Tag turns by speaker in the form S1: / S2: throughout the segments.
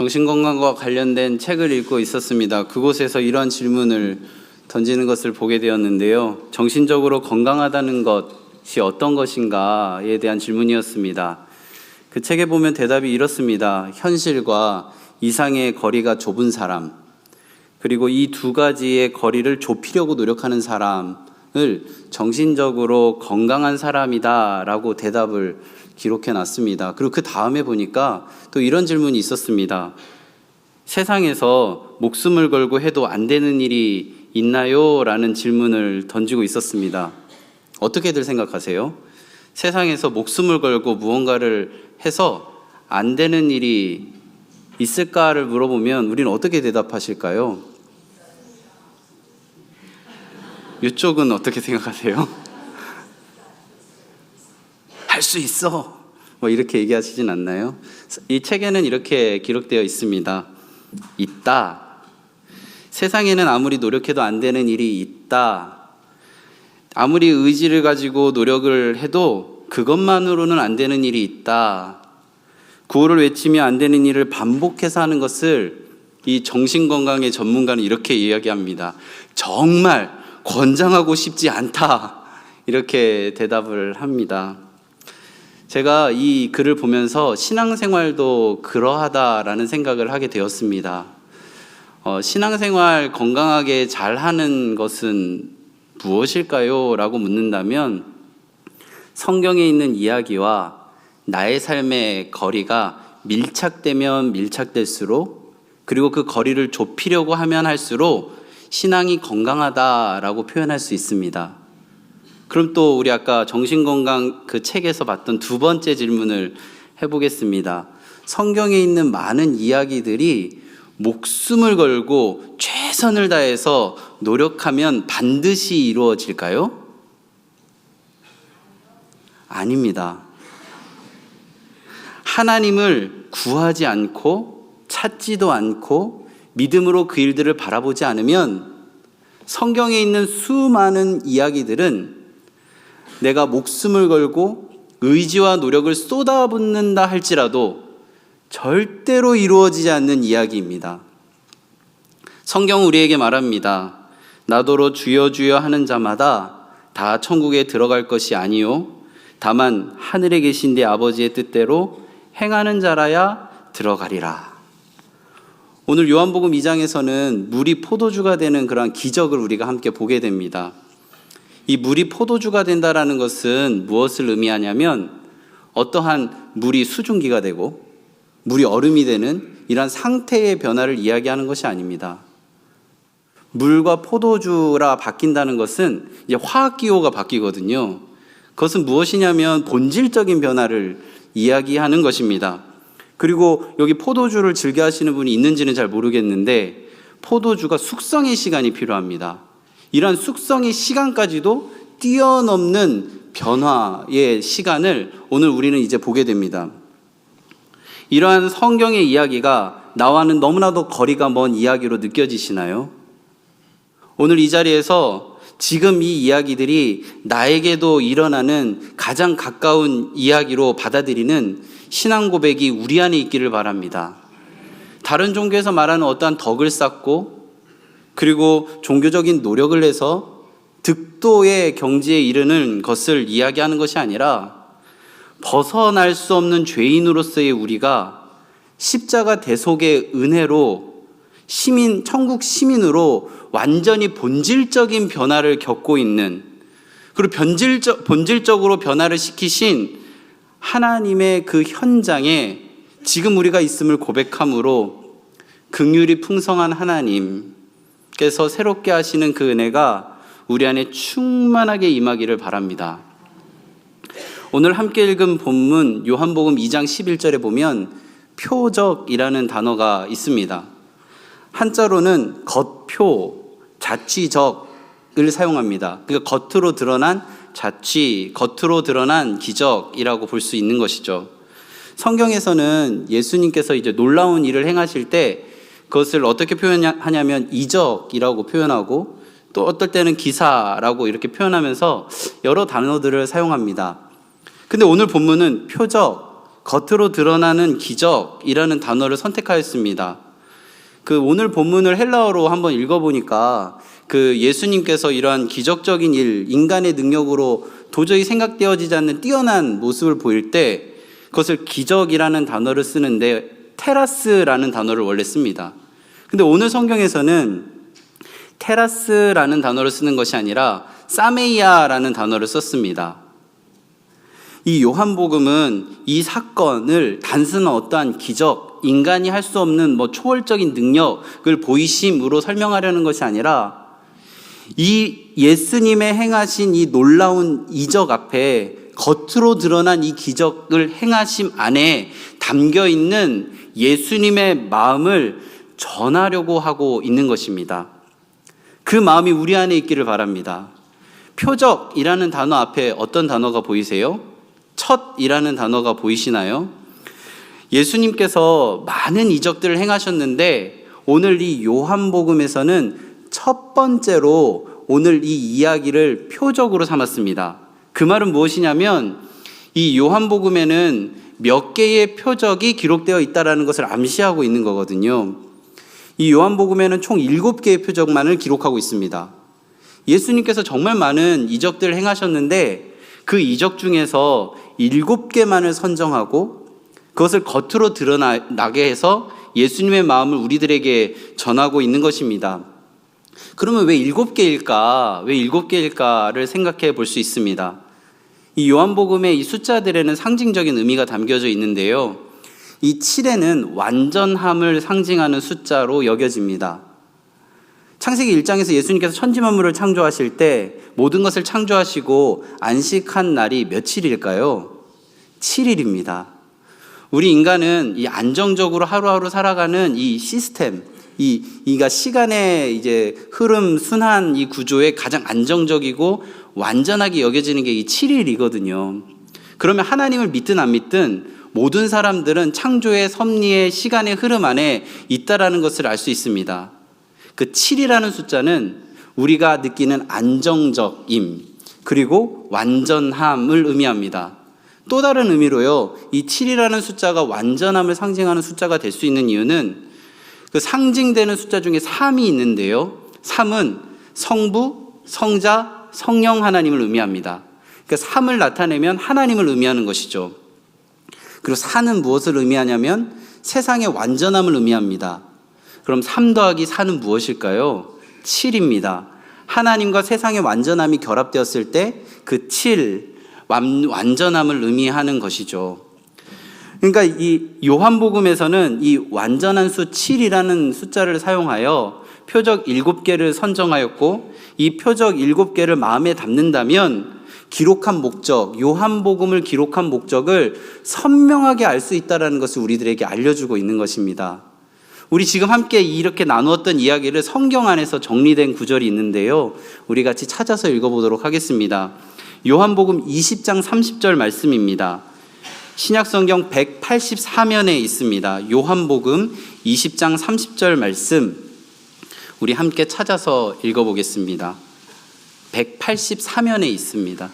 S1: 정신건강과 관련된 책을 읽고 있었습니다. 그곳에서 이런 질문을 던지는 것을 보게 되었는데요. 정신적으로 건강하다는 것이 어떤 것인가에 대한 질문이었습니다. 그 책에 보면 대답이 이렇습니다. 현실과 이상의 거리가 좁은 사람, 그리고 이 두 가지의 거리를 좁히려고 노력하는 사람을 정신적으로 건강한 사람이다라고 대답을 기록해 놨습니다. 그리고 그 다음에 보니까 또 이런 질문이 있었습니다. 세상에서 목숨을 걸고 해도 안 되는 일이 있나요? 라는 질문을 던지고 있었습니다. 어떻게들 생각하세요? 세상에서 목숨을 걸고 무언가를 해서 안 되는 일이 있을까를 물어보면 우리는 어떻게 대답하실까요? 이쪽은 어떻게 생각하세요? 할 수 있어! 뭐 이렇게 얘기하시진 않나요? 이 책에는 이렇게 기록되어 있습니다. 있다. 세상에는 아무리 노력해도 안 되는 일이 있다. 아무리 의지를 가지고 노력을 해도 그것만으로는 안 되는 일이 있다. 구호를 외치며 안 되는 일을 반복해서 하는 것을 이 정신건강의 전문가는 이렇게 이야기합니다. 정말 권장하고 싶지 않다. 이렇게 대답을 합니다. 제가 이 글을 보면서 신앙생활도 그러하다라는 생각을 하게 되었습니다. 신앙생활 건강하게 잘하는 것은 무엇일까요? 라고 묻는다면 성경에 있는 이야기와 나의 삶의 거리가 밀착되면 밀착될수록, 그리고 그 거리를 좁히려고 하면 할수록 신앙이 건강하다라고 표현할 수 있습니다. 그럼 또 우리 아까 정신건강 그 책에서 봤던 두 번째 질문을 해보겠습니다. 성경에 있는 많은 이야기들이 목숨을 걸고 최선을 다해서 노력하면 반드시 이루어질까요? 아닙니다. 하나님을 구하지 않고 찾지도 않고 믿음으로 그 일들을 바라보지 않으면 성경에 있는 수많은 이야기들은 내가 목숨을 걸고 의지와 노력을 쏟아붓는다 할지라도 절대로 이루어지지 않는 이야기입니다. 성경은 우리에게 말합니다. 나더러 주여 주여 하는 자마다 다 천국에 들어갈 것이 아니요 다만 하늘에 계신 내 아버지의 뜻대로 행하는 자라야 들어가리라. 오늘 요한복음 2장에서는 물이 포도주가 되는 그러한 기적을 우리가 함께 보게 됩니다. 이 물이 포도주가 된다라는 것은 무엇을 의미하냐면 어떠한 물이 수증기가 되고 물이 얼음이 되는 이러한 상태의 변화를 이야기하는 것이 아닙니다. 물과 포도주라 바뀐다는 것은 이제 화학기호가 바뀌거든요. 그것은 무엇이냐면 본질적인 변화를 이야기하는 것입니다. 그리고 여기 포도주를 즐겨 하시는 분이 있는지는 잘 모르겠는데 포도주가 숙성의 시간이 필요합니다. 이러한 숙성의 시간까지도 뛰어넘는 변화의 시간을 오늘 우리는 이제 보게 됩니다. 이러한 성경의 이야기가 나와는 너무나도 거리가 먼 이야기로 느껴지시나요? 오늘 이 자리에서 지금 이 이야기들이 나에게도 일어나는 가장 가까운 이야기로 받아들이는 신앙 고백이 우리 안에 있기를 바랍니다. 다른 종교에서 말하는 어떠한 덕을 쌓고 그리고 종교적인 노력을 해서 득도의 경지에 이르는 것을 이야기하는 것이 아니라 벗어날 수 없는 죄인으로서의 우리가 십자가 대속의 은혜로 천국 시민으로 완전히 본질적인 변화를 겪고 있는, 그리고 본질적으로 변화를 시키신 하나님의 그 현장에 지금 우리가 있음을 고백함으로 긍휼이 풍성한 하나님께서 새롭게 하시는 그 은혜가 우리 안에 충만하게 임하기를 바랍니다. 오늘 함께 읽은 본문 요한복음 2장 11절에 보면 표적이라는 단어가 있습니다. 한자로는 겉표, 자취적을 사용합니다. 그러니까 겉으로 드러난 자취, 겉으로 드러난 기적이라고 볼 수 있는 것이죠. 성경에서는 예수님께서 이제 놀라운 일을 행하실 때 그것을 어떻게 표현하냐면 이적이라고 표현하고 또 어떨 때는 기사라고 이렇게 표현하면서 여러 단어들을 사용합니다. 근데 오늘 본문은 표적, 겉으로 드러나는 기적이라는 단어를 선택하였습니다. 오늘 본문을 헬라어로 한번 읽어보니까 예수님께서 이러한 기적적인 일, 인간의 능력으로 도저히 생각되어지지 않는 뛰어난 모습을 보일 때 그것을 기적이라는 단어를 쓰는데 테라스라는 단어를 원래 씁니다. 근데 오늘 성경에서는 테라스라는 단어를 쓰는 것이 아니라 사메이아라는 단어를 썼습니다. 이 요한복음은 이 사건을 단순한 어떠한 기적, 인간이 할 수 없는 초월적인 능력을 보이심으로 설명하려는 것이 아니라 이 예수님의 행하신 이 놀라운 이적 앞에 겉으로 드러난 이 기적을 행하심 안에 담겨 있는 예수님의 마음을 전하려고 하고 있는 것입니다. 그 마음이 우리 안에 있기를 바랍니다. 표적이라는 단어 앞에 어떤 단어가 보이세요? 첫이라는 단어가 보이시나요? 예수님께서 많은 이적들을 행하셨는데 오늘 이 요한복음에서는 첫 번째로 오늘 이 이야기를 표적으로 삼았습니다. 그 말은 무엇이냐면 이 요한복음에는 몇 개의 표적이 기록되어 있다는 것을 암시하고 있는 거거든요. 이 요한복음에는 총 7개의 표적만을 기록하고 있습니다. 예수님께서 정말 많은 이적들을 행하셨는데 그 이적 중에서 7개만을 선정하고 그것을 겉으로 드러나게 해서 예수님의 마음을 우리들에게 전하고 있는 것입니다. 그러면 왜 7개일까? 왜 7개일까를 생각해 볼 수 있습니다. 이 요한복음의 이 숫자들에는 상징적인 의미가 담겨져 있는데요. 이 7에는 완전함을 상징하는 숫자로 여겨집니다. 창세기 1장에서 예수님께서 천지만물을 창조하실 때 모든 것을 창조하시고 안식한 날이 며칠일까요? 7일입니다. 우리 인간은 이 안정적으로 하루하루 살아가는 이 시스템, 이가 시간의 이제 흐름, 순환 이 구조에 가장 안정적이고 완전하게 여겨지는 게 이 7일이거든요. 그러면 하나님을 믿든 안 믿든 모든 사람들은 창조의 섭리의 시간의 흐름 안에 있다라는 것을 알 수 있습니다. 그 7이라는 숫자는 우리가 느끼는 안정적임 그리고 완전함을 의미합니다. 또 다른 의미로요, 이 7이라는 숫자가 완전함을 상징하는 숫자가 될 수 있는 이유는 그 상징되는 숫자 중에 3이 있는데요. 3은 성부, 성자, 성령 하나님을 의미합니다. 그러니까 3을 나타내면 하나님을 의미하는 것이죠. 그리고 4는 무엇을 의미하냐면 세상의 완전함을 의미합니다. 그럼 3 더하기 4는 무엇일까요? 7입니다. 하나님과 세상의 완전함이 결합되었을 때 그 7, 완전함을 의미하는 것이죠. 그러니까 이 요한복음에서는 이 완전한 수 7이라는 숫자를 사용하여 표적 7개를 선정하였고 이 표적 7개를 마음에 담는다면 기록한 목적, 요한복음을 기록한 목적을 선명하게 알 수 있다는 것을 우리들에게 알려주고 있는 것입니다. 우리 지금 함께 이렇게 나누었던 이야기를 성경 안에서 정리된 구절이 있는데요. 우리 같이 찾아서 읽어보도록 하겠습니다. 요한복음 20장 30절 말씀입니다. 신약성경 184면에 있습니다. 요한복음 20장 30절 말씀 우리 함께 찾아서 읽어보겠습니다. 184면에 있습니다.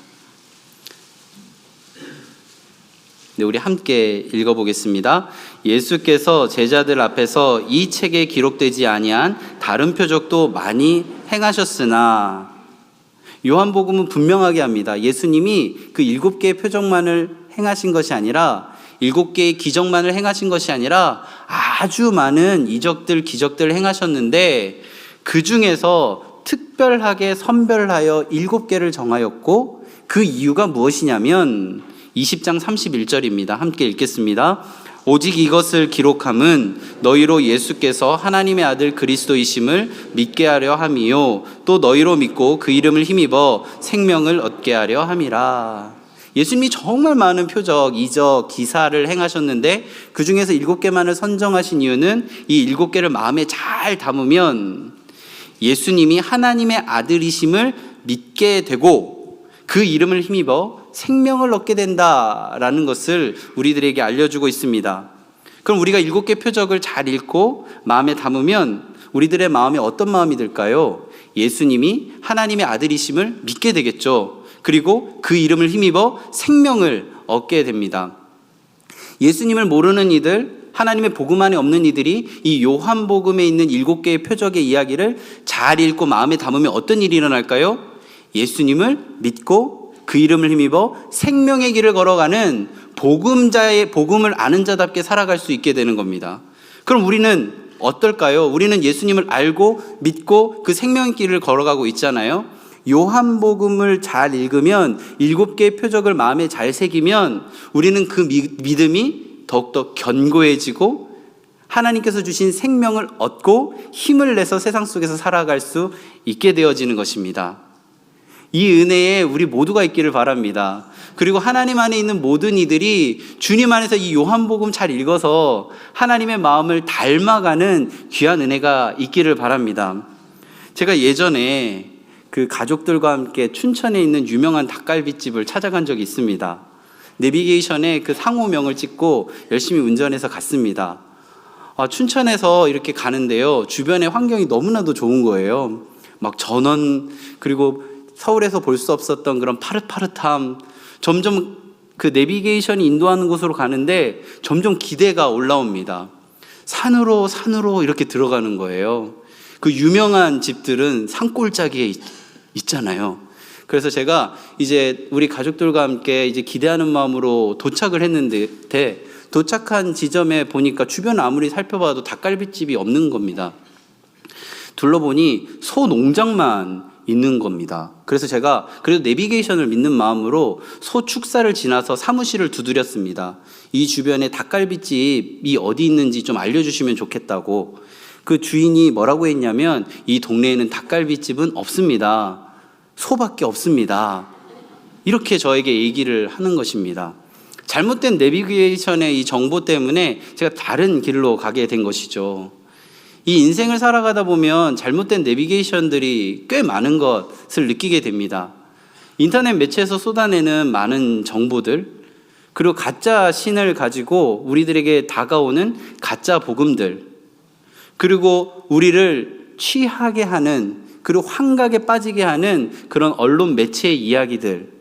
S1: 네, 우리 함께 읽어보겠습니다. 예수께서 제자들 앞에서 이 책에 기록되지 아니한 다른 표적도 많이 행하셨으나 요한복음은 분명하게 합니다. 예수님이 그 7개의 표적만을 행하신 것이 아니라 7개의 기적만을 행하신 것이 아니라 아주 많은 이적들, 기적들을 행하셨는데 그 중에서 특별하게 선별하여 7개를 정하였고 그 이유가 무엇이냐면 20장 31절입니다. 함께 읽겠습니다. 오직 이것을 기록함은 너희로 예수께서 하나님의 아들 그리스도이심을 믿게 하려 함이요 또 너희로 믿고 그 이름을 힘입어 생명을 얻게 하려 함이라. 예수님이 정말 많은 표적, 이적, 기사를 행하셨는데 그 중에서 7개만을 선정하신 이유는 이 7개를 마음에 잘 담으면 예수님이 하나님의 아들이심을 믿게 되고 그 이름을 힘입어 생명을 얻게 된다라는 것을 우리들에게 알려주고 있습니다. 그럼 우리가 7개 표적을 잘 읽고 마음에 담으면 우리들의 마음에 어떤 마음이 들까요? 예수님이 하나님의 아들이심을 믿게 되겠죠. 그리고 그 이름을 힘입어 생명을 얻게 됩니다. 예수님을 모르는 이들, 하나님의 복음 안에 없는 이들이 이 요한복음에 있는 7개의 표적의 이야기를 잘 읽고 마음에 담으면 어떤 일이 일어날까요? 예수님을 믿고 그 이름을 힘입어 생명의 길을 걸어가는 복음을 아는 자답게 살아갈 수 있게 되는 겁니다. 그럼 우리는 어떨까요? 우리는 예수님을 알고 믿고 그 생명의 길을 걸어가고 있잖아요. 요한복음을 잘 읽으면 7개의 표적을 마음에 잘 새기면 우리는 그 믿음이 더욱더 견고해지고 하나님께서 주신 생명을 얻고 힘을 내서 세상 속에서 살아갈 수 있게 되어지는 것입니다. 이 은혜에 우리 모두가 있기를 바랍니다. 그리고 하나님 안에 있는 모든 이들이 주님 안에서 이 요한복음 잘 읽어서 하나님의 마음을 닮아가는 귀한 은혜가 있기를 바랍니다. 제가 예전에 그 가족들과 함께 춘천에 있는 유명한 닭갈비집을 찾아간 적이 있습니다. 내비게이션에 그 상호명을 찍고 열심히 운전해서 갔습니다. 춘천에서 이렇게 가는데요, 주변의 환경이 너무나도 좋은 거예요. 막 전원, 그리고 서울에서 볼 수 없었던 그런 파릇파릇함, 점점 그 내비게이션이 인도하는 곳으로 가는데 점점 기대가 올라옵니다. 산으로 이렇게 들어가는 거예요. 그 유명한 집들은 산골짜기에 있잖아요. 그래서 제가 이제 우리 가족들과 함께 이제 기대하는 마음으로 도착을 했는데, 도착한 지점에 보니까 주변 아무리 살펴봐도 닭갈비집이 없는 겁니다. 둘러보니 소 농장만 있는 겁니다. 그래서 제가 그래도 내비게이션을 믿는 마음으로 소 축사를 지나서 사무실을 두드렸습니다. 이 주변에 닭갈비집이 어디 있는지 좀 알려주시면 좋겠다고. 그 주인이 뭐라고 했냐면, 이 동네에는 닭갈비집은 없습니다. 소밖에 없습니다. 이렇게 저에게 얘기를 하는 것입니다. 잘못된 내비게이션의 이 정보 때문에 제가 다른 길로 가게 된 것이죠. 이 인생을 살아가다 보면 잘못된 내비게이션들이 꽤 많은 것을 느끼게 됩니다. 인터넷 매체에서 쏟아내는 많은 정보들, 그리고 가짜 신을 가지고 우리들에게 다가오는 가짜 복음들, 그리고 우리를 취하게 하는, 그리고 환각에 빠지게 하는 그런 언론 매체의 이야기들,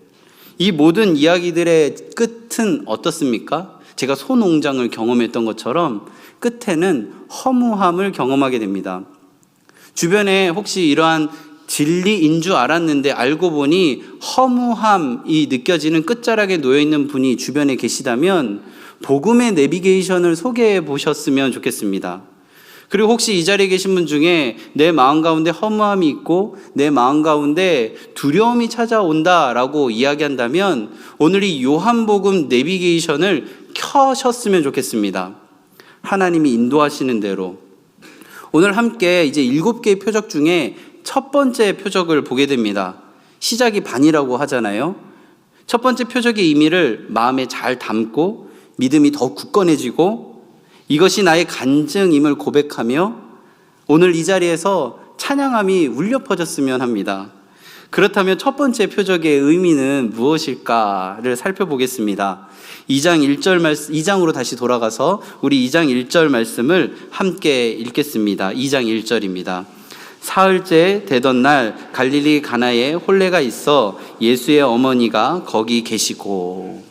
S1: 이 모든 이야기들의 끝은 어떻습니까? 제가 소농장을 경험했던 것처럼 끝에는 허무함을 경험하게 됩니다. 주변에 혹시 이러한 진리인 줄 알았는데 알고 보니 허무함이 느껴지는 끝자락에 놓여있는 분이 주변에 계시다면 복음의 내비게이션을 소개해 보셨으면 좋겠습니다. 그리고 혹시 이 자리에 계신 분 중에 내 마음 가운데 허무함이 있고 내 마음 가운데 두려움이 찾아온다라고 이야기한다면 오늘 이 요한복음 내비게이션을 켜셨으면 좋겠습니다. 하나님이 인도하시는 대로. 오늘 함께 이제 7개의 표적 중에 첫 번째 표적을 보게 됩니다. 시작이 반이라고 하잖아요. 첫 번째 표적의 의미를 마음에 잘 담고 믿음이 더 굳건해지고 이것이 나의 간증임을 고백하며 오늘 이 자리에서 찬양함이 울려 퍼졌으면 합니다. 그렇다면 첫 번째 표적의 의미는 무엇일까를 살펴보겠습니다. 2장으로 다시 돌아가서 우리 2장 1절 말씀을 함께 읽겠습니다. 2장 1절입니다. 사흘째 되던 날 갈릴리 가나에 혼례가 있어 예수의 어머니가 거기 계시고.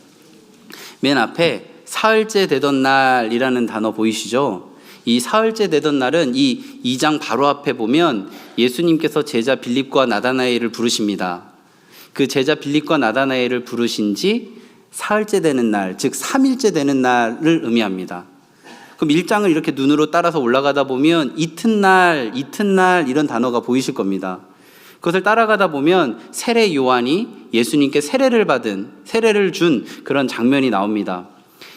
S1: 맨 앞에 사흘째 되던 날이라는 단어 보이시죠? 이 사흘째 되던 날은 이 2장 바로 앞에 보면 예수님께서 제자 빌립과 나다나엘을 부르십니다. 그 제자 빌립과 나다나엘을 부르신 지 사흘째 되는 날, 즉 3일째 되는 날을 의미합니다. 그럼 1장을 이렇게 눈으로 따라서 올라가다 보면 이튿날 이런 단어가 보이실 겁니다. 그것을 따라가다 보면 세례 요한이 예수님께 세례를 준 그런 장면이 나옵니다.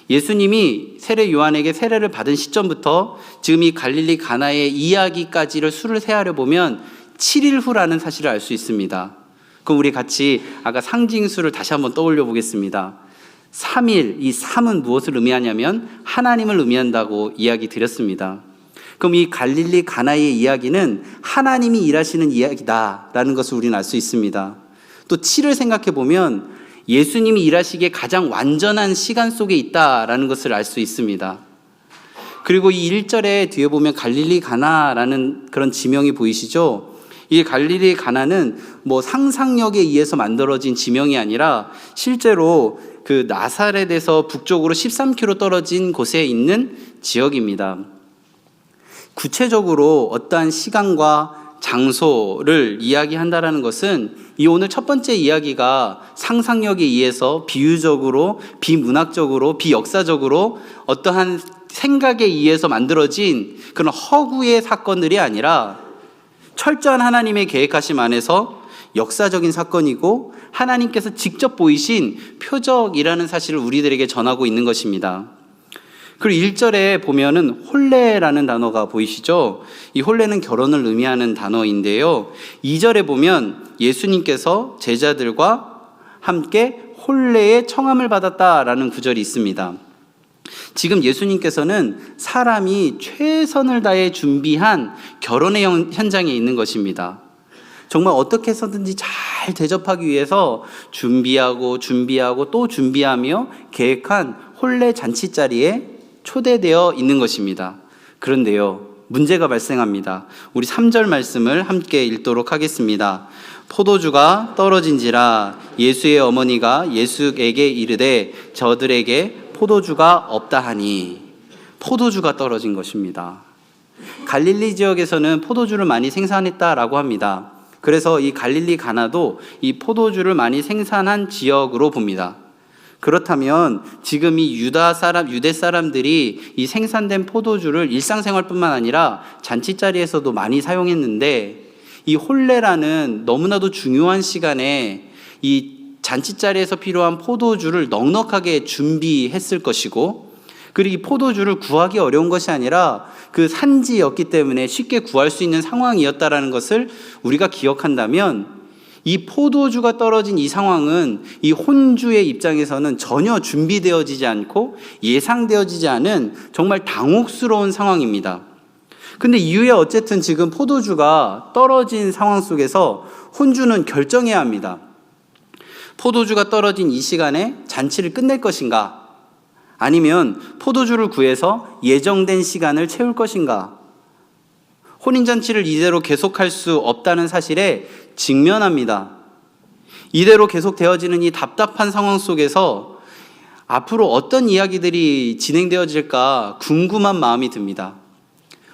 S1: 예수님이 세례 요한에게 세례를 받은 시점부터 지금 이 갈릴리 가나의 이야기까지를 수를 세하려 보면 7일 후라는 사실을 알 수 있습니다. 그럼 우리 같이 아까 상징수를 다시 한번 떠올려 보겠습니다. 3일, 이 3은 무엇을 의미하냐면 하나님을 의미한다고 이야기 드렸습니다. 그럼 이 갈릴리 가나의 이야기는 하나님이 일하시는 이야기다라는 것을 우리는 알 수 있습니다. 또 7을 생각해 보면 예수님이 일하시기에 가장 완전한 시간 속에 있다라는 것을 알 수 있습니다. 그리고 이 1절에 뒤에 보면 갈릴리 가나라는 그런 지명이 보이시죠? 이 갈릴리 가나는 뭐 상상력에 의해서 만들어진 지명이 아니라 실제로 그 나사렛에서 북쪽으로 13km 떨어진 곳에 있는 지역입니다. 구체적으로 어떠한 시간과 장소를 이야기한다라는 것은 이 오늘 첫 번째 이야기가 상상력에 의해서 비유적으로, 비문학적으로, 비역사적으로 어떠한 생각에 의해서 만들어진 그런 허구의 사건들이 아니라 철저한 하나님의 계획하심 안에서 역사적인 사건이고 하나님께서 직접 보이신 표적이라는 사실을 우리들에게 전하고 있는 것입니다. 그리고 1절에 보면은 혼례라는 단어가 보이시죠? 이 혼례는 결혼을 의미하는 단어인데요. 2절에 보면 예수님께서 제자들과 함께 혼례의 청함을 받았다라는 구절이 있습니다. 지금 예수님께서는 사람이 최선을 다해 준비한 결혼의 현장에 있는 것입니다. 정말 어떻게 해서든지 잘 대접하기 위해서 준비하고 또 준비하며 계획한 혼례 잔치 자리에 초대되어 있는 것입니다. 그런데요, 문제가 발생합니다. 우리 3절 말씀을 함께 읽도록 하겠습니다. 포도주가 떨어진지라 예수의 어머니가 예수에게 이르되 저들에게 포도주가 없다 하니. 포도주가 떨어진 것입니다. 갈릴리 지역에서는 포도주를 많이 생산했다라고 합니다. 그래서 이 갈릴리 가나도 이 포도주를 많이 생산한 지역으로 봅니다. 그렇다면 지금 이 유대 사람들이 이 생산된 포도주를 일상생활뿐만 아니라 잔치자리에서도 많이 사용했는데, 이 혼례라는 너무나도 중요한 시간에 이 잔치자리에서 필요한 포도주를 넉넉하게 준비했을 것이고, 그리고 이 포도주를 구하기 어려운 것이 아니라 그 산지였기 때문에 쉽게 구할 수 있는 상황이었다라는 것을 우리가 기억한다면, 이 포도주가 떨어진 이 상황은 이 혼주의 입장에서는 전혀 준비되어지지 않고 예상되어지지 않은 정말 당혹스러운 상황입니다. 근데 이후에 어쨌든 지금 포도주가 떨어진 상황 속에서 혼주는 결정해야 합니다. 포도주가 떨어진 이 시간에 잔치를 끝낼 것인가, 아니면 포도주를 구해서 예정된 시간을 채울 것인가. 혼인잔치를 이대로 계속할 수 없다는 사실에 직면합니다. 이대로 계속되어지는 이 답답한 상황 속에서 앞으로 어떤 이야기들이 진행되어질까 궁금한 마음이 듭니다.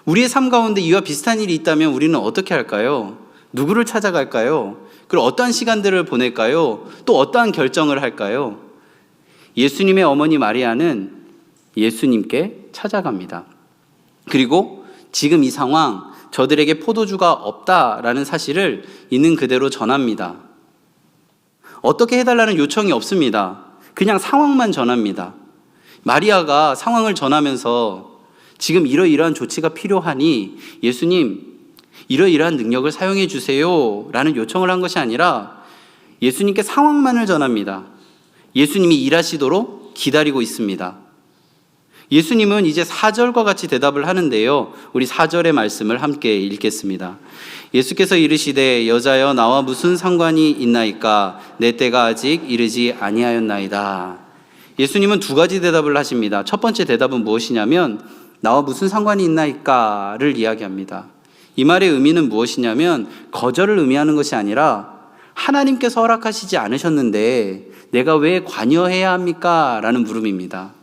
S1: 우리의 삶 가운데 이와 비슷한 일이 있다면 우리는 어떻게 할까요? 누구를 찾아갈까요? 그리고 어떠한 시간들을 보낼까요? 또 어떠한 결정을 할까요? 예수님의 어머니 마리아는 예수님께 찾아갑니다. 그리고 지금 이 상황, 저들에게 포도주가 없다라는 사실을 있는 그대로 전합니다. 어떻게 해달라는 요청이 없습니다. 그냥 상황만 전합니다. 마리아가 상황을 전하면서 지금 이러이러한 조치가 필요하니 예수님 이러이러한 능력을 사용해 주세요 라는 요청을 한 것이 아니라 예수님께 상황만을 전합니다. 예수님이 일하시도록 기다리고 있습니다. 예수님은 이제 4절과 같이 대답을 하는데요, 우리 4절의 말씀을 함께 읽겠습니다. 예수께서 이르시되 여자여 나와 무슨 상관이 있나이까 내 때가 아직 이르지 아니하였나이다. 예수님은 두 가지 대답을 하십니다. 첫 번째 대답은 무엇이냐면 나와 무슨 상관이 있나이까를 이야기합니다. 이 말의 의미는 무엇이냐면 거절을 의미하는 것이 아니라 하나님께서 허락하시지 않으셨는데 내가 왜 관여해야 합니까? 라는 물음입니다.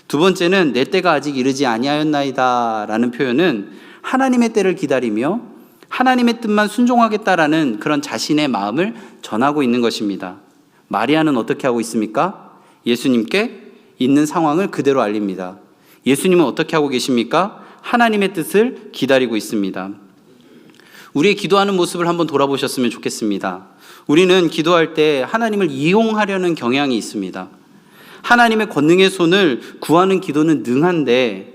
S1: 두 번째는 내 때가 아직 이르지 아니하였나이다 라는 표현은 하나님의 때를 기다리며 하나님의 뜻만 순종하겠다라는 그런 자신의 마음을 전하고 있는 것입니다. 마리아는 어떻게 하고 있습니까? 예수님께 있는 상황을 그대로 알립니다. 예수님은 어떻게 하고 계십니까? 하나님의 뜻을 기다리고 있습니다. 우리의 기도하는 모습을 한번 돌아보셨으면 좋겠습니다. 우리는 기도할 때 하나님을 이용하려는 경향이 있습니다. 하나님의 권능의 손을 구하는 기도는 능한데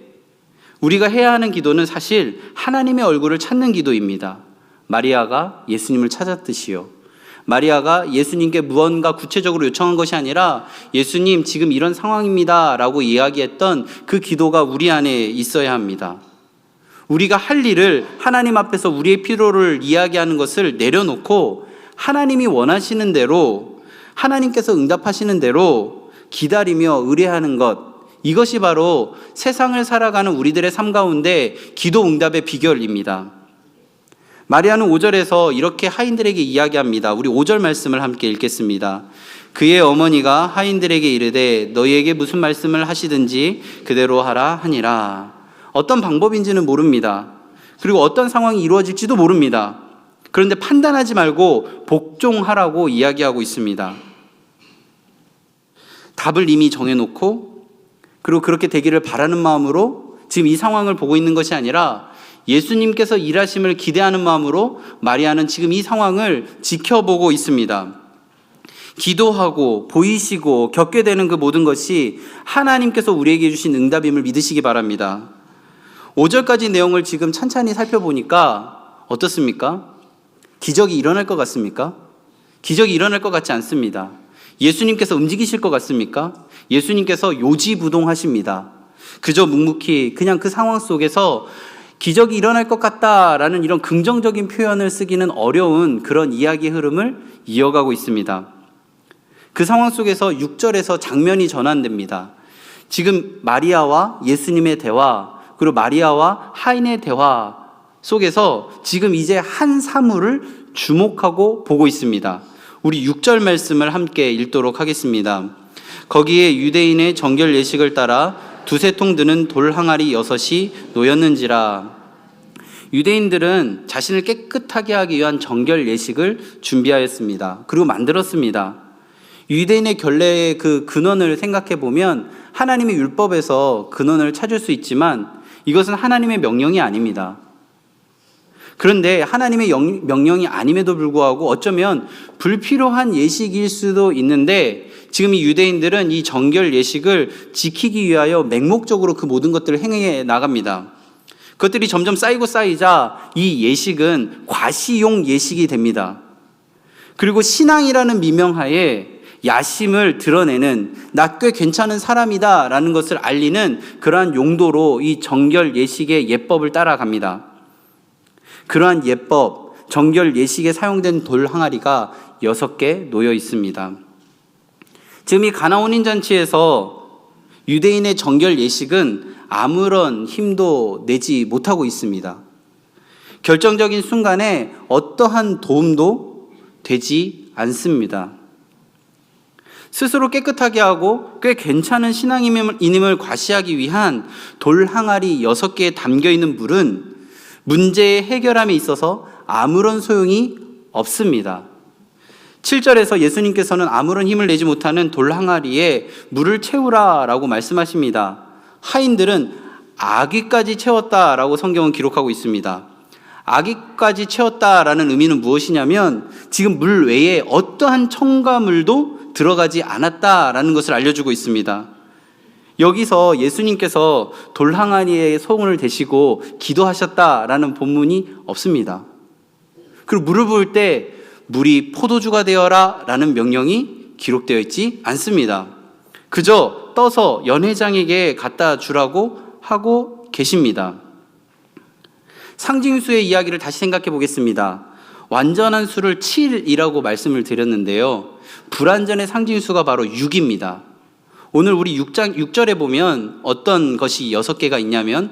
S1: 우리가 해야 하는 기도는 사실 하나님의 얼굴을 찾는 기도입니다. 마리아가 예수님을 찾았듯이요. 마리아가 예수님께 무언가 구체적으로 요청한 것이 아니라 예수님 지금 이런 상황입니다 라고 이야기했던 그 기도가 우리 안에 있어야 합니다. 우리가 할 일을 하나님 앞에서 우리의 필요를 이야기하는 것을 내려놓고 하나님이 원하시는 대로, 하나님께서 응답하시는 대로 기다리며 의뢰하는 것, 이것이 바로 세상을 살아가는 우리들의 삶 가운데 기도 응답의 비결입니다. 마리아는 5절에서 이렇게 하인들에게 이야기합니다. 우리 5절 말씀을 함께 읽겠습니다. 그의 어머니가 하인들에게 이르되 너희에게 무슨 말씀을 하시든지 그대로 하라 하니라. 어떤 방법인지는 모릅니다. 그리고 어떤 상황이 이루어질지도 모릅니다. 그런데 판단하지 말고 복종하라고 이야기하고 있습니다. 답을 이미 정해놓고 그리고 그렇게 되기를 바라는 마음으로 지금 이 상황을 보고 있는 것이 아니라 예수님께서 일하심을 기대하는 마음으로 마리아는 지금 이 상황을 지켜보고 있습니다. 기도하고 보이시고 겪게 되는 그 모든 것이 하나님께서 우리에게 주신 응답임을 믿으시기 바랍니다. 5절까지 내용을 지금 찬찬히 살펴보니까 어떻습니까? 기적이 일어날 것 같습니까? 기적이 일어날 것 같지 않습니다. 예수님께서 움직이실 것 같습니까? 예수님께서 요지부동하십니다. 그저 묵묵히 그냥 그 상황 속에서 기적이 일어날 것 같다라는 이런 긍정적인 표현을 쓰기는 어려운 그런 이야기의 흐름을 이어가고 있습니다. 그 상황 속에서 6절에서 장면이 전환됩니다. 지금 마리아와 예수님의 대화, 그리고 마리아와 하인의 대화 속에서 지금 이제 한 사물을 주목하고 보고 있습니다. 우리 6절 말씀을 함께 읽도록 하겠습니다. 거기에 유대인의 정결 예식을 따라 두세 통 드는 돌 항아리 6이 놓였는지라. 유대인들은 자신을 깨끗하게 하기 위한 정결 예식을 준비하였습니다. 그리고 만들었습니다. 유대인의 결례의 그 근원을 생각해 보면 하나님의 율법에서 근원을 찾을 수 있지만 이것은 하나님의 명령이 아닙니다. 그런데 하나님의 명령이 아님에도 불구하고 어쩌면 불필요한 예식일 수도 있는데 지금 이 유대인들은 이 정결 예식을 지키기 위하여 맹목적으로 그 모든 것들을 행해 나갑니다. 그것들이 점점 쌓이고 쌓이자 이 예식은 과시용 예식이 됩니다. 그리고 신앙이라는 미명하에 야심을 드러내는 나 꽤 괜찮은 사람이다 라는 것을 알리는 그러한 용도로 이 정결 예식의 예법을 따라갑니다. 그러한 예법, 정결 예식에 사용된 돌 항아리가 6개 놓여 있습니다. 지금 이 가나 혼인잔치에서 유대인의 정결 예식은 아무런 힘도 내지 못하고 있습니다. 결정적인 순간에 어떠한 도움도 되지 않습니다. 스스로 깨끗하게 하고 꽤 괜찮은 신앙인임을 과시하기 위한 돌 항아리 6개에 담겨있는 물은 문제의 해결함에 있어서 아무런 소용이 없습니다. 7절에서 예수님께서는 아무런 힘을 내지 못하는 돌 항아리에 물을 채우라라고 말씀하십니다. 하인들은 아귀까지 채웠다라고 성경은 기록하고 있습니다. 아귀까지 채웠다라는 의미는 무엇이냐면 지금 물 외에 어떠한 첨가물도 들어가지 않았다라는 것을 알려주고 있습니다. 여기서 예수님께서 돌 항아리에 손을 대시고 기도하셨다라는 본문이 없습니다. 그리고 물을 부을 때 물이 포도주가 되어라 라는 명령이 기록되어 있지 않습니다. 그저 떠서 연회장에게 갖다 주라고 하고 계십니다. 상징수의 이야기를 다시 생각해 보겠습니다. 완전한 수를 7이라고 말씀을 드렸는데요. 불완전의 상징수가 바로 6입니다. 오늘 우리 6절에 보면 어떤 것이 6개가 있냐면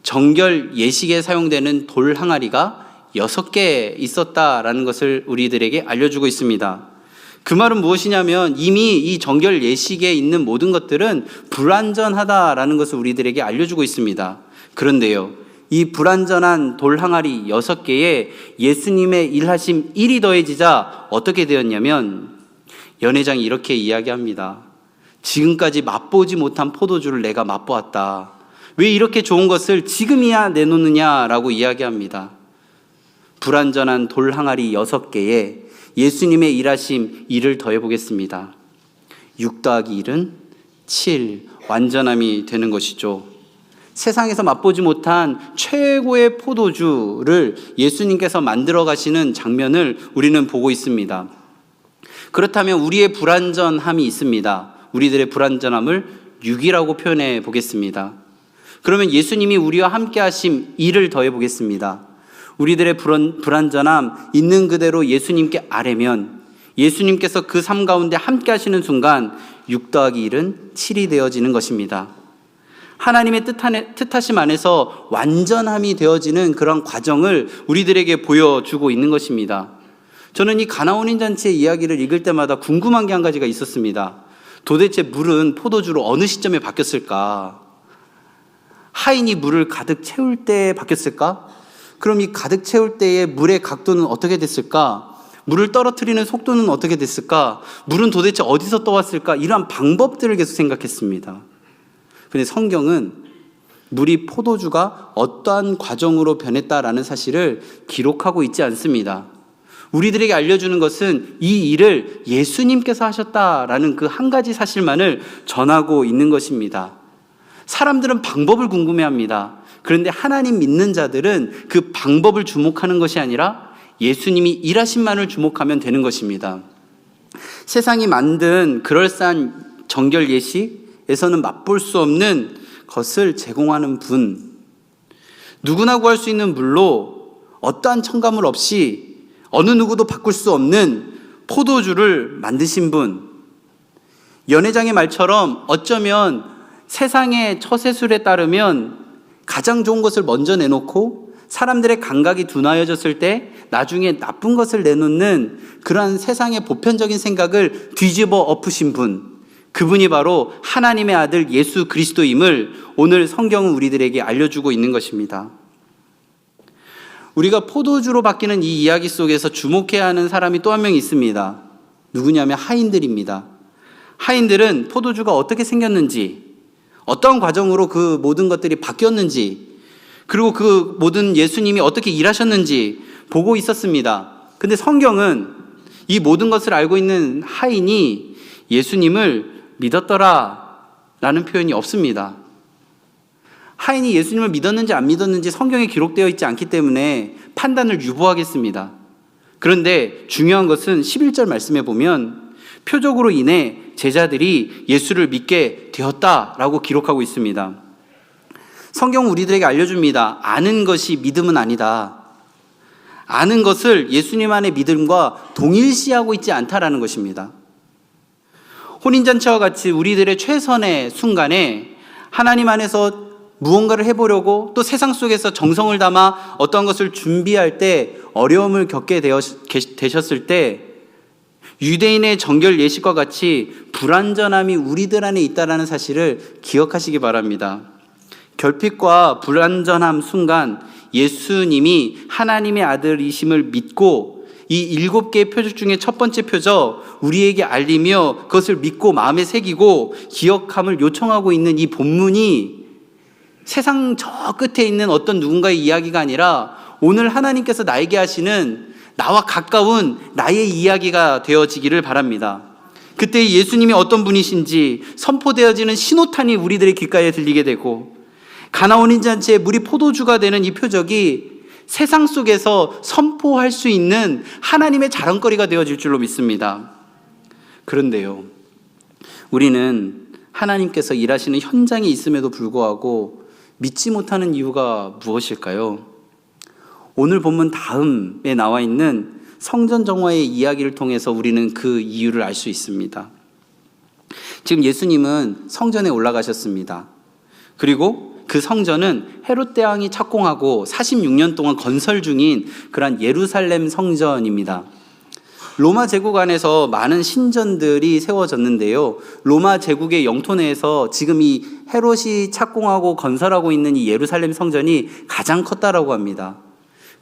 S1: 정결 예식에 사용되는 돌 항아리가 6개 있었다라는 것을 우리들에게 알려주고 있습니다. 그 말은 무엇이냐면 이미 이 정결 예식에 있는 모든 것들은 불완전하다라는 것을 우리들에게 알려주고 있습니다. 그런데요, 이 불완전한 돌 항아리 6개에 예수님의 일하심 1이 더해지자 어떻게 되었냐면 연회장이 이렇게 이야기합니다. 지금까지 맛보지 못한 포도주를 내가 맛보았다. 왜 이렇게 좋은 것을 지금이야 내놓느냐라고 이야기합니다. 불완전한 돌 항아리 6개에 예수님의 일하심 1을 더해보겠습니다. 6 더하기 1은 7, 완전함이 되는 것이죠. 세상에서 맛보지 못한 최고의 포도주를 예수님께서 만들어 가시는 장면을 우리는 보고 있습니다. 그렇다면 우리의 불완전함이 있습니다. 우리들의 불완전함을 6이라고 표현해 보겠습니다. 그러면 예수님이 우리와 함께 하심 1을 더해 보겠습니다. 우리들의 불완전함 있는 그대로 예수님께 아뢰면 예수님께서 그 삶 가운데 함께 하시는 순간 6 더하기 1은 7이 되어지는 것입니다. 하나님의 뜻하심 안에서 완전함이 되어지는 그런 과정을 우리들에게 보여주고 있는 것입니다. 저는 이 가나 혼인잔치의 이야기를 읽을 때마다 궁금한 게 한 가지가 있었습니다. 도대체 물은 포도주로 어느 시점에 바뀌었을까? 하인이 물을 가득 채울 때 바뀌었을까? 그럼 이 가득 채울 때의 물의 각도는 어떻게 됐을까? 물을 떨어뜨리는 속도는 어떻게 됐을까? 물은 도대체 어디서 떠왔을까? 이러한 방법들을 계속 생각했습니다. 근데 성경은 물이 포도주가 어떠한 과정으로 변했다라는 사실을 기록하고 있지 않습니다. 우리들에게 알려주는 것은 이 일을 예수님께서 하셨다라는 그 한 가지 사실만을 전하고 있는 것입니다. 사람들은 방법을 궁금해합니다. 그런데 하나님 믿는 자들은 그 방법을 주목하는 것이 아니라 예수님이 일하신만을 주목하면 되는 것입니다. 세상이 만든 그럴싸한 정결 예식에서는 맛볼 수 없는 것을 제공하는 분, 누구나 구할 수 있는 물로 어떠한 첨가물 없이 어느 누구도 바꿀 수 없는 포도주를 만드신 분, 연회장의 말처럼 어쩌면 세상의 처세술에 따르면 가장 좋은 것을 먼저 내놓고 사람들의 감각이 둔하여졌을 때 나중에 나쁜 것을 내놓는 그러한 세상의 보편적인 생각을 뒤집어 엎으신 분, 그분이 바로 하나님의 아들 예수 그리스도임을 오늘 성경은 우리들에게 알려주고 있는 것입니다. 우리가 포도주로 바뀌는 이 이야기 속에서 주목해야 하는 사람이 또 한 명 있습니다. 누구냐면 하인들입니다. 하인들은 포도주가 어떻게 생겼는지, 어떤 과정으로 그 모든 것들이 바뀌었는지, 그리고 그 모든 예수님이 어떻게 일하셨는지 보고 있었습니다. 근데 성경은 이 모든 것을 알고 있는 하인이 예수님을 믿었더라 라는 표현이 없습니다. 하인이 예수님을 믿었는지 안 믿었는지 성경에 기록되어 있지 않기 때문에 판단을 유보하겠습니다. 그런데 중요한 것은 11절 말씀에 보면 표적으로 인해 제자들이 예수를 믿게 되었다라고 기록하고 있습니다. 성경은 우리들에게 알려줍니다. 아는 것이 믿음은 아니다. 아는 것을 예수님 안의 믿음과 동일시하고 있지 않다라는 것입니다. 혼인잔치와 같이 우리들의 최선의 순간에 하나님 안에서 무언가를 해보려고 또 세상 속에서 정성을 담아 어떤 것을 준비할 때 어려움을 겪게 되셨을 때 유대인의 정결 예식과 같이 불완전함이 우리들 안에 있다는 사실을 기억하시기 바랍니다. 결핍과 불완전함 순간 예수님이 하나님의 아들이심을 믿고 이 7개의 표적 중에 첫 번째 표적 우리에게 알리며 그것을 믿고 마음에 새기고 기억함을 요청하고 있는 이 본문이 세상 저 끝에 있는 어떤 누군가의 이야기가 아니라 오늘 하나님께서 나에게 하시는 나와 가까운 나의 이야기가 되어지기를 바랍니다. 그때 예수님이 어떤 분이신지 선포되어지는 신호탄이 우리들의 귓가에 들리게 되고 가나 혼인잔치에 물이 포도주가 되는 이 표적이 세상 속에서 선포할 수 있는 하나님의 자랑거리가 되어질 줄로 믿습니다. 그런데요, 우리는 하나님께서 일하시는 현장에 있음에도 불구하고 믿지 못하는 이유가 무엇일까요? 오늘 본문 다음에 나와 있는 성전 정화의 이야기를 통해서 우리는 그 이유를 알 수 있습니다. 지금 예수님은 성전에 올라가셨습니다. 그리고 그 성전은 헤롯 대왕이 착공하고 46년 동안 건설 중인 그러한 예루살렘 성전입니다. 로마 제국 안에서 많은 신전들이 세워졌는데요. 로마 제국의 영토 내에서 지금 이 헤롯이 착공하고 건설하고 있는 이 예루살렘 성전이 가장 컸다라고 합니다.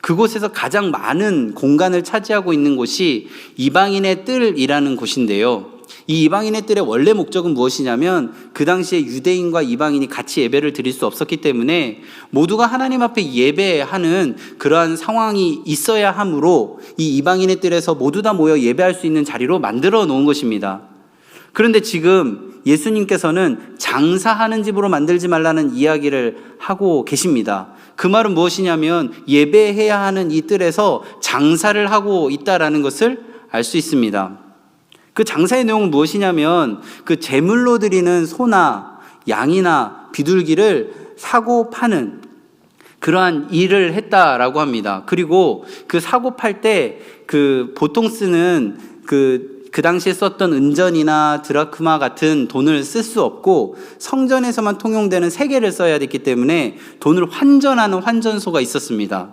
S1: 그곳에서 가장 많은 공간을 차지하고 있는 곳이 이방인의 뜰이라는 곳인데요. 이 이방인의 뜰의 원래 목적은 무엇이냐면 그 당시에 유대인과 이방인이 같이 예배를 드릴 수 없었기 때문에 모두가 하나님 앞에 예배하는 그러한 상황이 있어야 하므로 이 이방인의 뜰에서 모두 다 모여 예배할 수 있는 자리로 만들어 놓은 것입니다. 그런데 지금 예수님께서는 장사하는 집으로 만들지 말라는 이야기를 하고 계십니다. 그 말은 무엇이냐면 예배해야 하는 이 뜰에서 장사를 하고 있다라는 것을 알 수 있습니다. 그 장사의 내용은 무엇이냐면 그 제물로 드리는 소나 양이나 비둘기를 사고 파는 그러한 일을 했다라고 합니다. 그리고 그 사고 팔 때 그 보통 쓰는 그 당시에 썼던 은전이나 드라크마 같은 돈을 쓸 수 없고 성전에서만 통용되는 세계를 써야 됐기 때문에 돈을 환전하는 환전소가 있었습니다.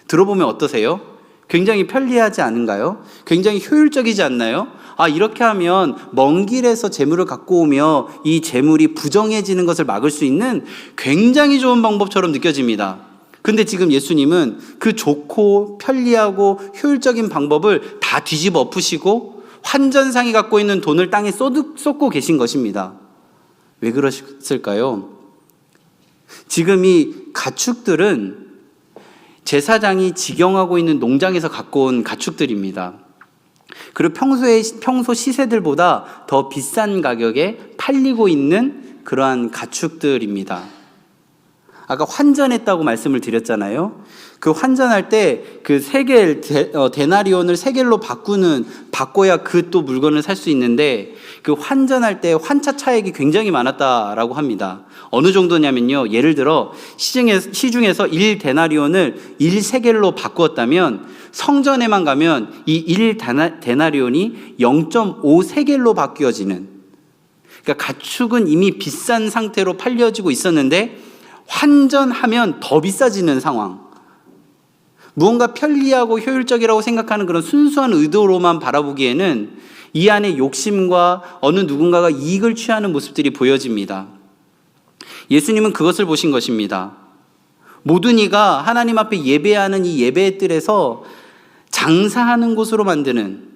S1: 들어보면 어떠세요? 굉장히 편리하지 않은가요? 굉장히 효율적이지 않나요? 이렇게 하면 먼 길에서 재물을 갖고 오며 이 재물이 부정해지는 것을 막을 수 있는 굉장히 좋은 방법처럼 느껴집니다. 근데 지금 예수님은 그 좋고 편리하고 효율적인 방법을 다 뒤집어 엎으시고 환전상이 갖고 있는 돈을 땅에 쏟고 계신 것입니다. 왜 그러셨을까요? 지금 이 가축들은 제사장이 직영하고 있는 농장에서 갖고 온 가축들입니다. 그리고 평소 시세들보다 더 비싼 가격에 팔리고 있는 그러한 가축들입니다. 아까 환전했다고 말씀을 드렸잖아요. 그 환전할 때 그 세겔 데나리온을 세겔로 바꿔야 그 또 물건을 살 수 있는데 그 환전할 때 환차 차익이 굉장히 많았다라고 합니다. 어느 정도냐면요. 예를 들어 시중에서 1데나리온을 1세겔로 바꾸었다면 성전에만 가면 이 1데나리온이 0.5세겔로 바뀌어지는, 그러니까 가축은 이미 비싼 상태로 팔려지고 있었는데 환전하면 더 비싸지는 상황. 무언가 편리하고 효율적이라고 생각하는 그런 순수한 의도로만 바라보기에는 이 안에 욕심과 어느 누군가가 이익을 취하는 모습들이 보여집니다. 예수님은 그것을 보신 것입니다. 모든 이가 하나님 앞에 예배하는 이 예배의 뜰에서 장사하는 곳으로 만드는,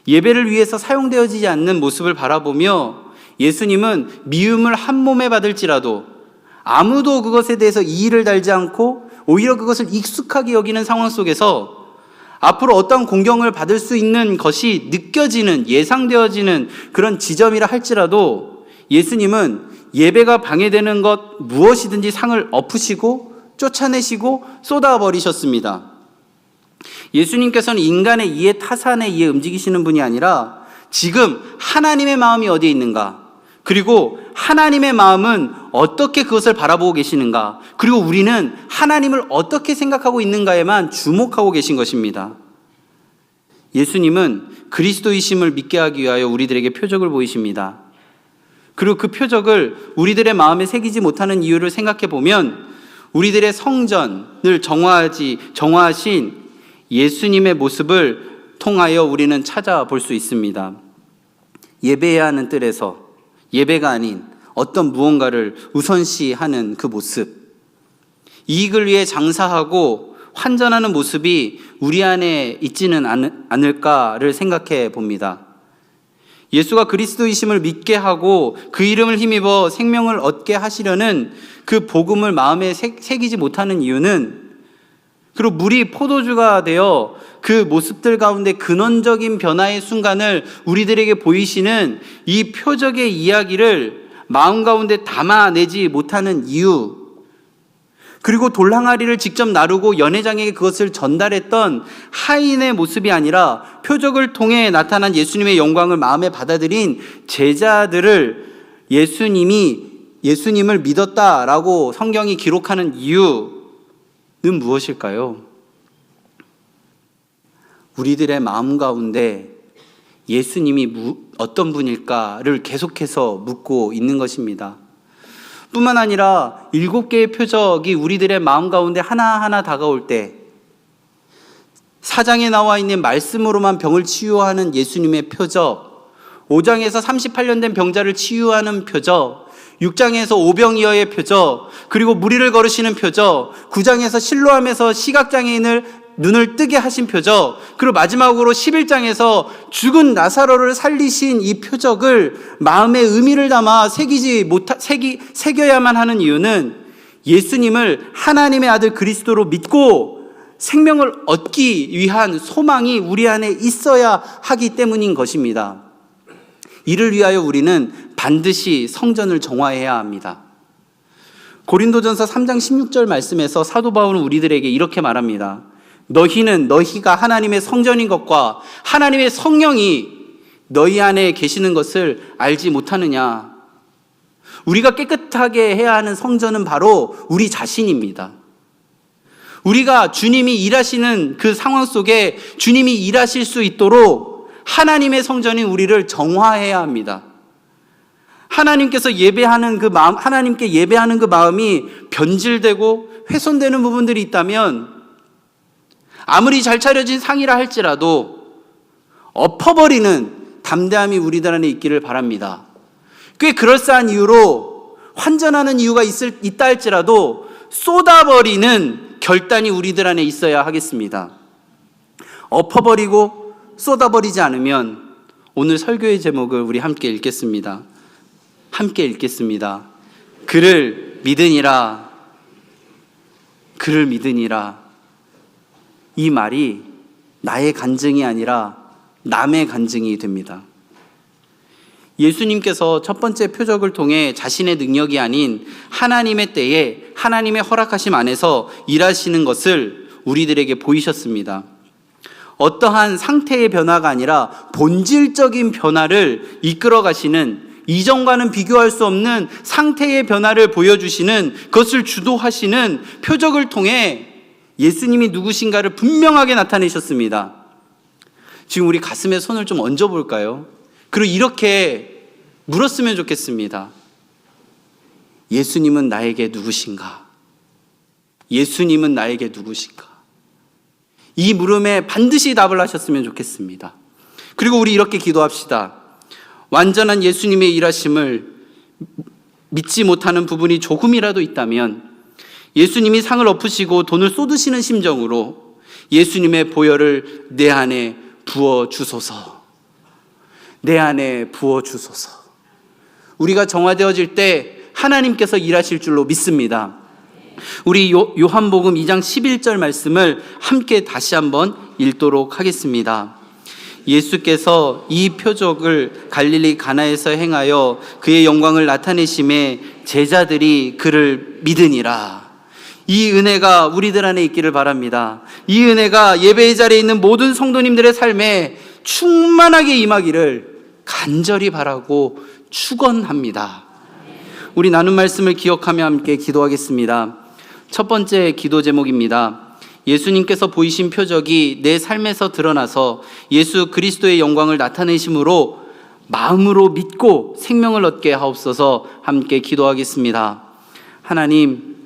S1: 예배를 위해서 사용되어지지 않는 모습을 바라보며 예수님은 미움을 한 몸에 받을지라도 아무도 그것에 대해서 이의를 달지 않고 오히려 그것을 익숙하게 여기는 상황 속에서 앞으로 어떤 공경을 받을 수 있는 것이 느껴지는, 예상되어지는 그런 지점이라 할지라도 예수님은 예배가 방해되는 것 무엇이든지 상을 엎으시고 쫓아내시고 쏟아버리셨습니다. 예수님께서는 인간의 이해, 타산의 이해 움직이시는 분이 아니라 지금 하나님의 마음이 어디에 있는가, 그리고 하나님의 마음은 어떻게 그것을 바라보고 계시는가, 그리고 우리는 하나님을 어떻게 생각하고 있는가에만 주목하고 계신 것입니다. 예수님은 그리스도이심을 믿게 하기 위하여 우리들에게 표적을 보이십니다. 그리고 그 표적을 우리들의 마음에 새기지 못하는 이유를 생각해 보면 우리들의 성전을 정화하신 예수님의 모습을 통하여 우리는 찾아볼 수 있습니다. 예배해야 하는 뜰에서 예배가 아닌 어떤 무언가를 우선시하는 그 모습, 이익을 위해 장사하고 환전하는 모습이 우리 안에 있지는 않을까를 생각해 봅니다. 예수가 그리스도이심을 믿게 하고 그 이름을 힘입어 생명을 얻게 하시려는 그 복음을 마음에 새기지 못하는 이유는, 그리고 물이 포도주가 되어 그 모습들 가운데 근원적인 변화의 순간을 우리들에게 보이시는 이 표적의 이야기를 마음 가운데 담아내지 못하는 이유, 그리고 돌항아리를 직접 나르고 연회장에게 그것을 전달했던 하인의 모습이 아니라 표적을 통해 나타난 예수님의 영광을 마음에 받아들인 제자들을 예수님을 믿었다라고 성경이 기록하는 이유는 무엇일까요? 우리들의 마음 가운데 예수님이 어떤 분일까를 계속해서 묻고 있는 것입니다. 뿐만 아니라 7개의 표적이 우리들의 마음 가운데 하나하나 다가올 때 4장에 나와 있는 말씀으로만 병을 치유하는 예수님의 표적, 5장에서 38년 된 병자를 치유하는 표적, 6장에서 오병이어의 표적, 그리고 무리를 걸으시는 표적, 9장에서 실로암에서 시각장애인을 눈을 뜨게 하신 표적, 그리고 마지막으로 11장에서 죽은 나사로를 살리신 이 표적을 마음의 의미를 담아 새겨야만 하는 이유는 예수님을 하나님의 아들 그리스도로 믿고 생명을 얻기 위한 소망이 우리 안에 있어야 하기 때문인 것입니다. 이를 위하여 우리는 반드시 성전을 정화해야 합니다. 고린도전서 3장 16절 말씀에서 사도 바울은 우리들에게 이렇게 말합니다. 너희가 하나님의 성전인 것과 하나님의 성령이 너희 안에 계시는 것을 알지 못하느냐. 우리가 깨끗하게 해야 하는 성전은 바로 우리 자신입니다. 우리가 주님이 일하시는 그 상황 속에 주님이 일하실 수 있도록 하나님의 성전인 우리를 정화해야 합니다. 하나님께서 예배하는 그 마음, 하나님께 예배하는 그 마음이 변질되고 훼손되는 부분들이 있다면 아무리 잘 차려진 상이라 할지라도 엎어버리는 담대함이 우리들 안에 있기를 바랍니다. 꽤 그럴싸한 이유로 환전하는 이유가 있다 할지라도 쏟아버리는 결단이 우리들 안에 있어야 하겠습니다. 엎어버리고 쏟아버리지 않으면 오늘 설교의 제목을 우리 함께 읽겠습니다. 함께 읽겠습니다. 그를 믿으니라. 그를 믿으니라. 이 말이 나의 간증이 아니라 남의 간증이 됩니다. 예수님께서 첫 번째 표적을 통해 자신의 능력이 아닌 하나님의 때에 하나님의 허락하심 안에서 일하시는 것을 우리들에게 보이셨습니다. 어떠한 상태의 변화가 아니라 본질적인 변화를 이끌어 가시는, 이전과는 비교할 수 없는 상태의 변화를 보여주시는, 그것을 주도하시는 표적을 통해 예수님이 누구신가를 분명하게 나타내셨습니다. 지금 우리 가슴에 손을 좀 얹어볼까요? 그리고 이렇게 물었으면 좋겠습니다. 예수님은 나에게 누구신가? 예수님은 나에게 누구신가? 이 물음에 반드시 답을 하셨으면 좋겠습니다. 그리고 우리 이렇게 기도합시다. 완전한 예수님의 일하심을 믿지 못하는 부분이 조금이라도 있다면 예수님이 상을 엎으시고 돈을 쏟으시는 심정으로 예수님의 보혈을 내 안에 부어주소서. 내 안에 부어주소서. 우리가 정화되어질 때 하나님께서 일하실 줄로 믿습니다. 우리 요한복음 2장 11절 말씀을 함께 다시 한번 읽도록 하겠습니다. 예수께서 이 표적을 갈릴리 가나에서 행하여 그의 영광을 나타내심에 제자들이 그를 믿으니라. 이 은혜가 우리들 안에 있기를 바랍니다. 이 은혜가 예배의 자리에 있는 모든 성도님들의 삶에 충만하게 임하기를 간절히 바라고 축원합니다. 우리 나눈 말씀을 기억하며 함께 기도하겠습니다. 첫 번째 기도 제목입니다. 예수님께서 보이신 표적이 내 삶에서 드러나서 예수 그리스도의 영광을 나타내심으로 마음으로 믿고 생명을 얻게 하옵소서. 함께 기도하겠습니다.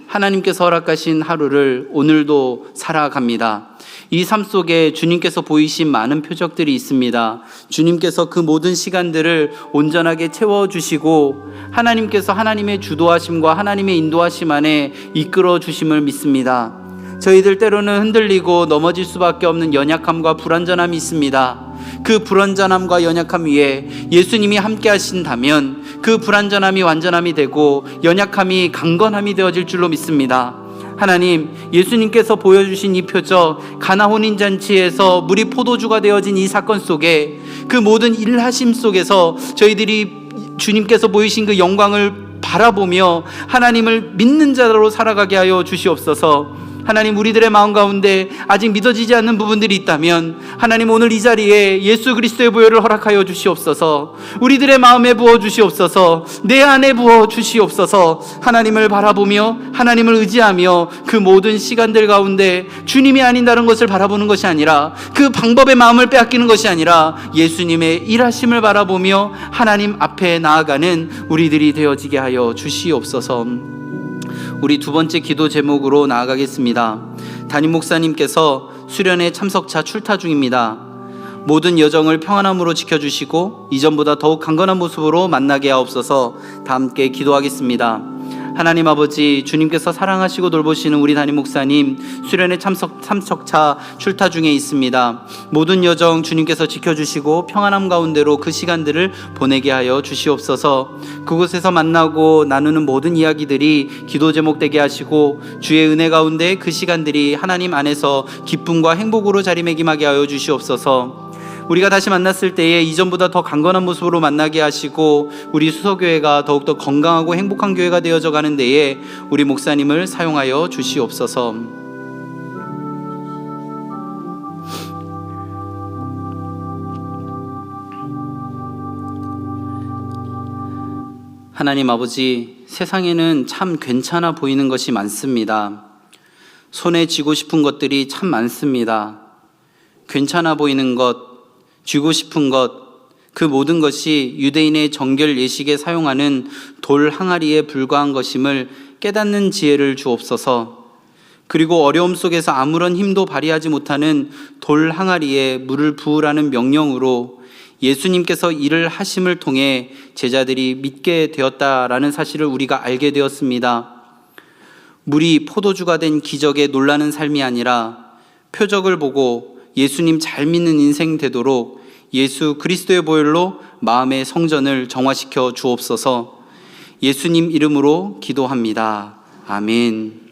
S1: 하나님께서 허락하신 하루를 오늘도 살아갑니다. 이 삶 속에 주님께서 보이신 많은 표적들이 있습니다. 주님께서 그 모든 시간들을 온전하게 채워주시고 하나님께서 하나님의 주도하심과 하나님의 인도하심 안에 이끌어 주심을 믿습니다. 저희들 때로는 흔들리고 넘어질 수밖에 없는 연약함과 불완전함이 있습니다. 그 불완전함과 연약함 위에 예수님이 함께 하신다면 그 불완전함이 완전함이 되고 연약함이 강건함이 되어질 줄로 믿습니다. 하나님, 예수님께서 보여주신 이 표적, 가나 혼인잔치에서 물이 포도주가 되어진 이 사건 속에 그 모든 일하심 속에서 저희들이 주님께서 보이신 그 영광을 바라보며 하나님을 믿는 자로 살아가게 하여 주시옵소서. 하나님, 우리들의 마음 가운데 아직 믿어지지 않는 부분들이 있다면 하나님, 오늘 이 자리에 예수 그리스도의 보혈을 허락하여 주시옵소서. 우리들의 마음에 부어 주시옵소서. 내 안에 부어 주시옵소서. 하나님을 바라보며 하나님을 의지하며 그 모든 시간들 가운데 주님이 아닌 다른 것을 바라보는 것이 아니라, 그 방법의 마음을 빼앗기는 것이 아니라 예수님의 일하심을 바라보며 하나님 앞에 나아가는 우리들이 되어지게 하여 주시옵소서. 우리 두 번째 기도 제목으로 나아가겠습니다. 담임 목사님께서 수련회 참석차 출타 중입니다. 모든 여정을 평안함으로 지켜주시고 이전보다 더욱 강건한 모습으로 만나게 하옵소서. 다 함께 기도하겠습니다. 하나님 아버지, 주님께서 사랑하시고 돌보시는 우리 담임 목사님 수련회 참석차 출타 중에 있습니다. 모든 여정 주님께서 지켜주시고 평안함 가운데로 그 시간들을 보내게 하여 주시옵소서. 그곳에서 만나고 나누는 모든 이야기들이 기도 제목 되게 하시고 주의 은혜 가운데 그 시간들이 하나님 안에서 기쁨과 행복으로 자리매김하게 하여 주시옵소서. 우리가 다시 만났을 때에 이전보다 더 강건한 모습으로 만나게 하시고 우리 수서교회가 더욱더 건강하고 행복한 교회가 되어져 가는 데에 우리 목사님을 사용하여 주시옵소서. 하나님 아버지, 세상에는 참 괜찮아 보이는 것이 많습니다. 손에 쥐고 싶은 것들이 참 많습니다. 괜찮아 보이는 것, 쥐고 싶은 것, 그 모든 것이 유대인의 정결 예식에 사용하는 돌 항아리에 불과한 것임을 깨닫는 지혜를 주옵소서. 그리고 어려움 속에서 아무런 힘도 발휘하지 못하는 돌 항아리에 물을 부으라는 명령으로 예수님께서 일을 하심을 통해 제자들이 믿게 되었다라는 사실을 우리가 알게 되었습니다. 물이 포도주가 된 기적에 놀라는 삶이 아니라 표적을 보고 예수님 잘 믿는 인생 되도록 예수 그리스도의 보혈로 마음의 성전을 정화시켜 주옵소서. 예수님 이름으로 기도합니다. 아멘.